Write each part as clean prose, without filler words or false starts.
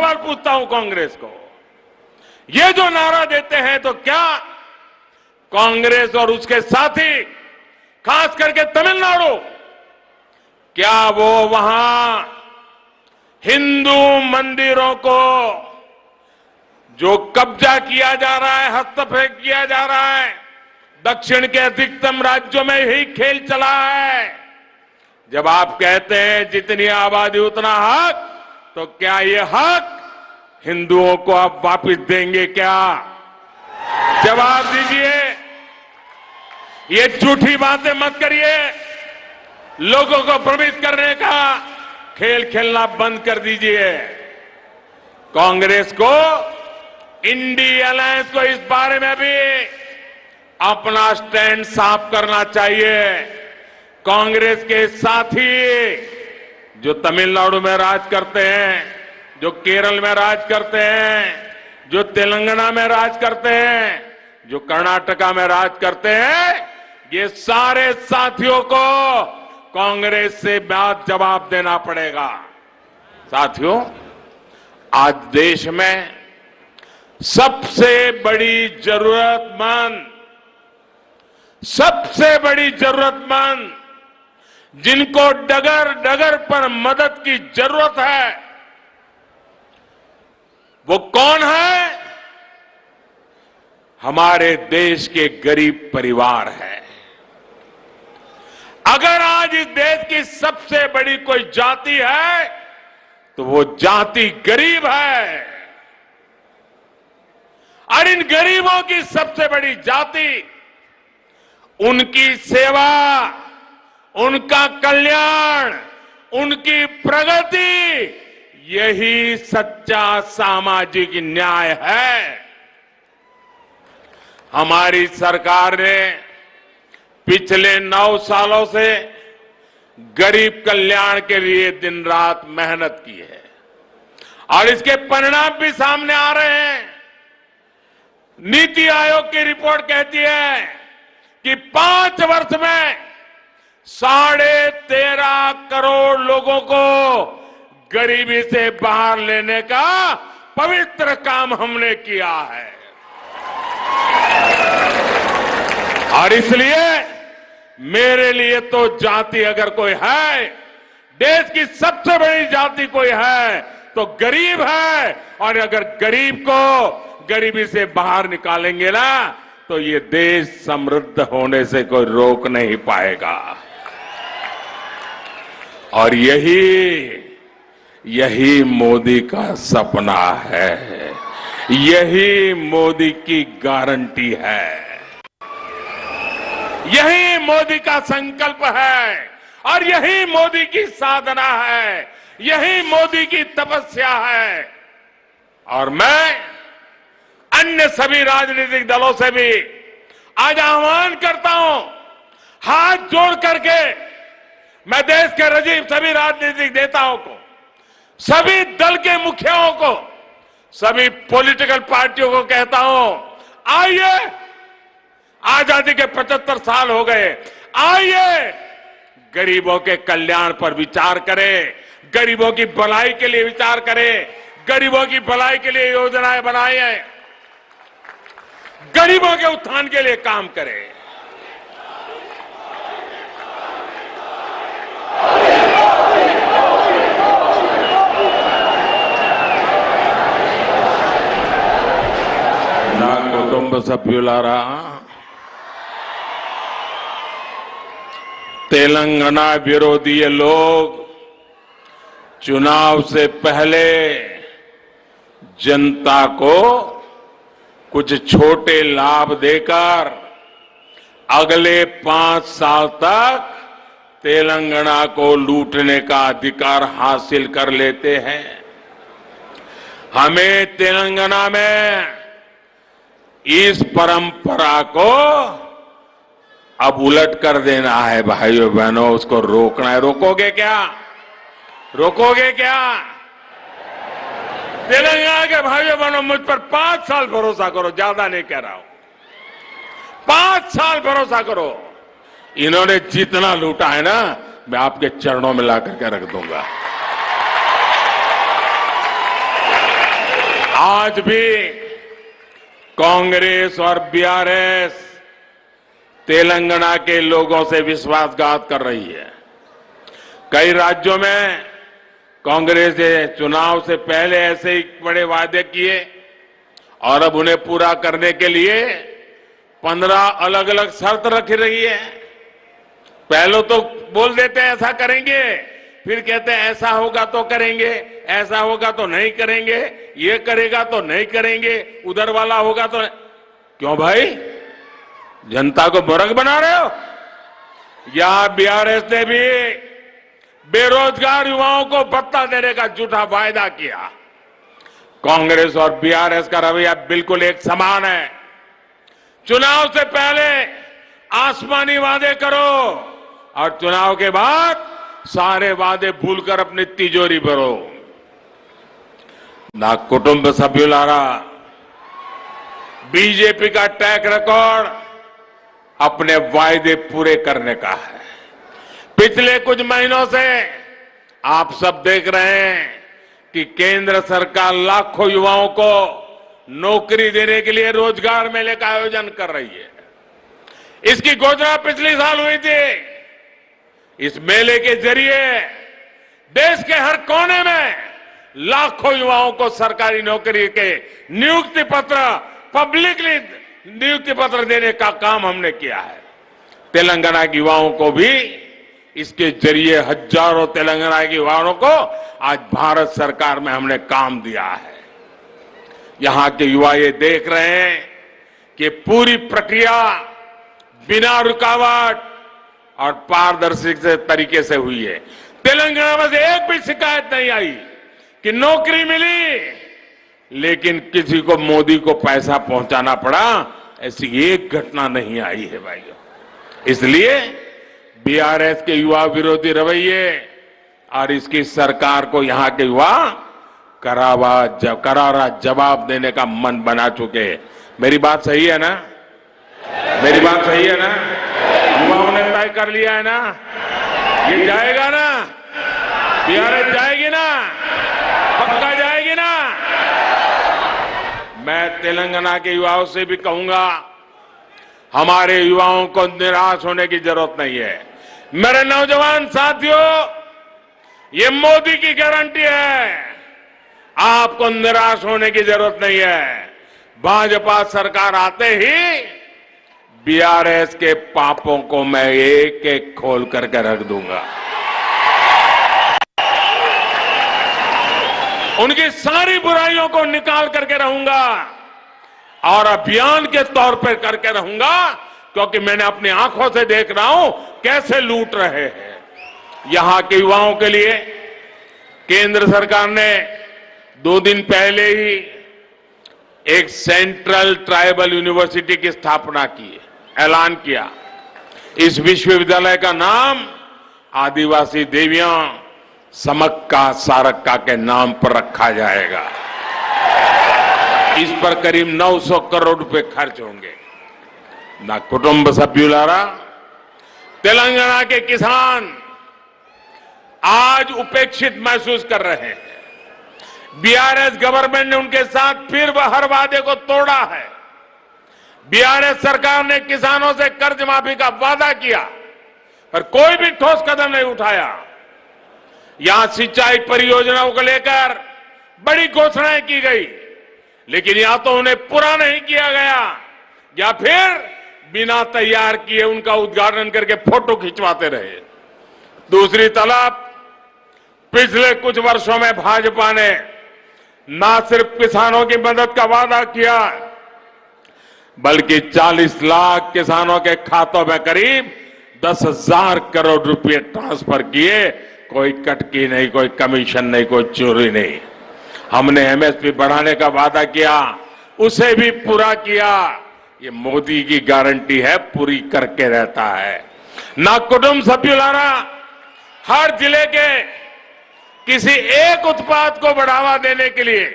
सवाल पूछता हूं कांग्रेस को, ये जो नारा देते हैं तो क्या कांग्रेस और उसके साथी, खास करके तमिलनाडु, क्या वो वहां हिंदू मंदिरों को जो कब्जा किया जा रहा है, हस्तक्षेप किया जा रहा है, दक्षिण के अधिकतम राज्यों में यही खेल चला है। जब आप कहते हैं जितनी आबादी उतना हक, तो क्या ये हक हिंदुओं को आप वापस देंगे क्या? जवाब दीजिए। ये झूठी बातें मत करिए। लोगों को भ्रमित करने का खेल खेलना बंद कर दीजिए। कांग्रेस को, इंडी अलायंस को इस बारे में भी अपना स्टैंड साफ करना चाहिए। कांग्रेस के साथी जो तमिलनाडु में राज करते हैं, जो केरल में राज करते हैं, जो तेलंगाना में राज करते हैं, जो कर्नाटका में राज करते हैं, ये सारे साथियों को कांग्रेस से बात जवाब देना पड़ेगा। साथियों, आज देश में सबसे बड़ी जरूरतमंद जिनको डगर डगर पर मदद की जरूरत है, वो कौन है? हमारे देश के गरीब परिवार है। अगर आज इस देश की सबसे बड़ी कोई जाति है तो वो जाति गरीब है। और इन गरीबों की सबसे बड़ी जाति, उनकी सेवा, उनका कल्याण, उनकी प्रगति, यही सच्चा सामाजिक न्याय है। हमारी सरकार ने पिछले 9 सालों से गरीब कल्याण के लिए दिन रात मेहनत की है और इसके परिणाम भी सामने आ रहे हैं। नीति आयोग की रिपोर्ट कहती है कि 5 वर्ष में 13.5 करोड़ लोगों को गरीबी से बाहर लेने का पवित्र काम हमने किया है। और इसलिए मेरे लिए तो जाति अगर कोई है, देश की सबसे बड़ी जाति कोई है तो गरीब है। और अगर गरीब को गरीबी से बाहर निकालेंगे ना, तो ये देश समृद्ध होने से कोई रोक नहीं पाएगा। और यही मोदी का सपना है, यही मोदी की गारंटी है, यही मोदी का संकल्प है और यही मोदी की साधना है, यही मोदी की तपस्या है। और मैं अन्य सभी राजनीतिक दलों से भी आज आह्वान करता हूं, हाथ जोड़ करके मैं देश के रजीब सभी राजनीतिक नेताओं को, सभी दल के मुखियाओं को, सभी पॉलिटिकल पार्टियों को कहता हूं, आइए, आजादी के 75 साल हो गए, आइए गरीबों के कल्याण पर विचार करें, गरीबों की भलाई के लिए विचार करें, गरीबों की भलाई के लिए योजनाएं बनाएं, गरीबों के उत्थान के लिए काम करें। నా కుటుంబ సభ్యులారా, तेलंगाना विरोधी ये लोग चुनाव से पहले जनता को कुछ छोटे लाभ देकर अगले 5 साल तक तेलंगाना को लूटने का अधिकार हासिल कर लेते हैं। हमें तेलंगाना में इस परंपरा को अब उलट कर देना है भाइयों बहनों, उसको रोकना है। रोकोगे क्या? रोकोगे क्या? तेलंगाना के भाइयों बहनों, मुझ पर 5 साल भरोसा करो, ज्यादा नहीं कह रहा हूं, 5 साल भरोसा करो। इन्होंने जितना लूटा है ना, मैं आपके चरणों में ला करके रख दूंगा। आज भी कांग्रेस और बीआरएस तेलंगाना के लोगों से विश्वासघात कर रही है। कई राज्यों में कांग्रेस ने चुनाव से पहले ऐसे ही बड़े वादे किए और अब उन्हें पूरा करने के लिए 15 अलग अलग शर्त रख रही है। पहले तो बोल देते हैं ऐसा करेंगे, फिर कहते हैं ऐसा होगा तो करेंगे, ऐसा होगा तो नहीं करेंगे, ये करेगा तो नहीं करेंगे, उधर वाला होगा तो नहीं। क्यों भाई, जनता को मूर्ख बना रहे हो? यहां बीआरएस ने भी बेरोजगार युवाओं को भत्ता देने का झूठा वायदा किया। कांग्रेस और बीआरएस का रवैया बिल्कुल एक समान है। चुनाव से पहले आसमानी वादे करो और चुनाव के बाद सारे वादे भूलकर अपनी तिजोरी भरो। ना कुटुंब सभ्युलारा बीजेपी का ट्रैक रिकॉर्ड अपने वायदे पूरे करने का है। पिछले कुछ महीनों से आप सब देख रहे हैं कि केंद्र सरकार लाखों युवाओं को नौकरी देने के लिए रोजगार मेले का आयोजन कर रही है। इसकी घोषणा पिछले साल हुई थी। इस मेले के जरिए देश के हर कोने में लाखों युवाओं को सरकारी नौकरी के नियुक्ति पत्र, पब्लिकली नियुक्ति पत्र देने का काम हमने किया है। तेलंगाना के युवाओं को भी इसके जरिए हजारों तेलंगाना के युवाओं को आज भारत सरकार में हमने काम दिया है। यहां के युवा ये देख रहे हैं कि पूरी प्रक्रिया बिना रुकावट और पारदर्शी तरीके से हुई है। तेलंगाना में से एक भी शिकायत नहीं आई कि नौकरी मिली लेकिन किसी को मोदी को पैसा पहुंचाना पड़ा, ऐसी एक घटना नहीं आई है भाइयों। इसलिए बीआरएस के युवा विरोधी रवैये और इसकी सरकार को यहां के युवा करारा जवाब देने का मन बना चुके हैं। मेरी बात सही है ना? मेरी बात सही है ना? युवाओं ने तय कर लिया है ना? ये जाएगा ना? बीआरएस जाएगी ना? पक्का जाएगी ना? मैं तेलंगाना के युवाओं से भी कहूंगा, हमारे युवाओं को निराश होने की जरूरत नहीं है। मेरे नौजवान साथियों, ये मोदी की गारंटी है, आपको निराश होने की जरूरत नहीं है। भाजपा सरकार आते ही बीआरएस के पापों को मैं एक एक खोल करके रख दूंगा। उनकी सारी बुराइयों को निकाल करके रहूंगा और अभियान के तौर पर करके रहूंगा, क्योंकि मैंने अपनी आंखों से देख रहा हूं कैसे लूट रहे हैं। यहां के युवाओं के लिए केंद्र सरकार ने 2 दिन पहले ही एक सेंट्रल ट्राइबल यूनिवर्सिटी की स्थापना की, ऐलान किया। इस विश्वविद्यालय का नाम आदिवासी देवियां समक्का सारक्का के नाम पर रखा जाएगा। इस पर करीब 900 करोड़ रुपए खर्च होंगे। ना कुटुंब सभ्युलारा, तेलंगाना के किसान आज उपेक्षित महसूस कर रहे हैं। बीआरएस गवर्नमेंट ने उनके साथ फिर हर वादे को तोड़ा है। बीआरएस सरकार ने किसानों से कर्ज माफी का वादा किया पर कोई भी ठोस कदम नहीं उठाया। यहां सिंचाई परियोजनाओं को लेकर बड़ी घोषणाएं की गई, लेकिन या तो उन्हें पूरा नहीं किया गया या फिर बिना तैयार किए उनका उद्घाटन करके फोटो खिंचवाते रहे। दूसरी तरफ पिछले कुछ वर्षों में भाजपा ने न सिर्फ किसानों की मदद का वादा किया, बल्कि 40 लाख किसानों के खातों में करीब 10,000 करोड़ रुपए ट्रांसफर किए। कोई कटकी नहीं, कोई कमीशन नहीं, कोई चोरी नहीं। हमने एमएसपी बढ़ाने का वादा किया, उसे भी पूरा किया। ये मोदी की गारंटी है, पूरी करके रहता है। ना कुटुंब सभ्युलारा, हर जिले के किसी एक उत्पाद को बढ़ावा देने के लिए,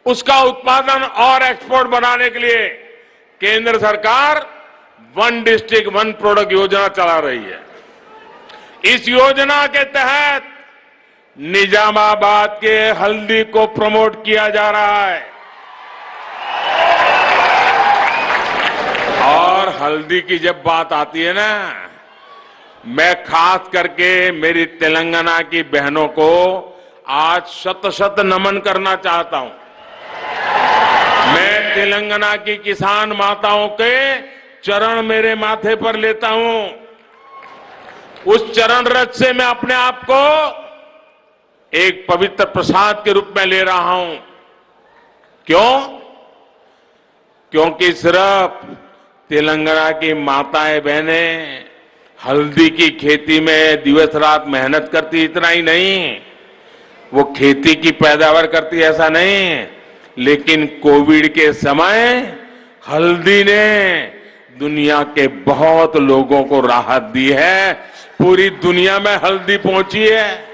उसका उत्पादन और एक्सपोर्ट बनाने के लिए केंद्र सरकार 1 डिस्ट्रिक्ट 1 प्रोडक्ट योजना चला रही है। इस योजना के तहत निजामाबाद के हल्दी को प्रमोट किया जा रहा है। और हल्दी की जब बात आती है ना, मैं खास करके मेरी तेलंगाना की बहनों को आज शत शत नमन करना चाहता हूं। मैं तेलंगाना की किसान माताओं के चरण मेरे माथे पर लेता हूं। उस चरण रज से मैं अपने आप को एक पवित्र प्रसाद के रूप में ले रहा हूं। क्यों? क्योंकि सिर्फ तेलंगाना की माताएं बहनें हल्दी की खेती में दिवस रात मेहनत करती, इतना ही नहीं, वो खेती की पैदावार करती, ऐसा नहीं, लेकिन कोविड के समय हल्दी ने दुनिया के बहुत लोगों को राहत दी है। पूरी दुनिया में हल्दी पहुंची है।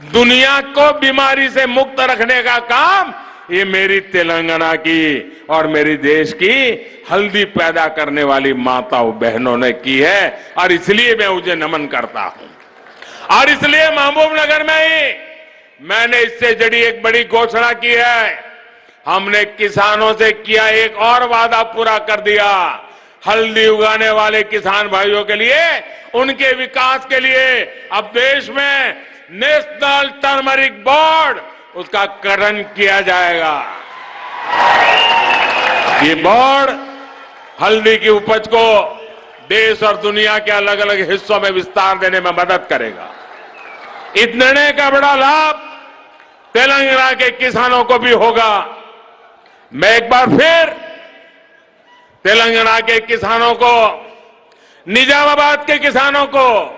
दुनिया को बीमारी से मुक्त रखने का काम ये मेरी तेलंगाना की और मेरी देश की हल्दी पैदा करने वाली माताओं बहनों ने की है। और इसलिए मैं उसे नमन करता हूं। और इसलिए महबूबनगर में ही मैंने इससे जुड़ी एक बड़ी घोषणा की है। हमने किसानों से किया एक और वादा पूरा कर दिया। हल्दी उगाने वाले किसान भाइयों के लिए, उनके विकास के लिए अब देश में नेशनल टर्मरिक बोर्ड, उसका गठन किया जाएगा। ये बोर्ड हल्दी की उपज को देश और दुनिया के अलग अलग हिस्सों में विस्तार देने में मदद करेगा। इस निर्णय का बड़ा लाभ तेलंगाना के किसानों को भी होगा। मैं एक बार फिर तेलंगाना के किसानों को, निजामाबाद के किसानों को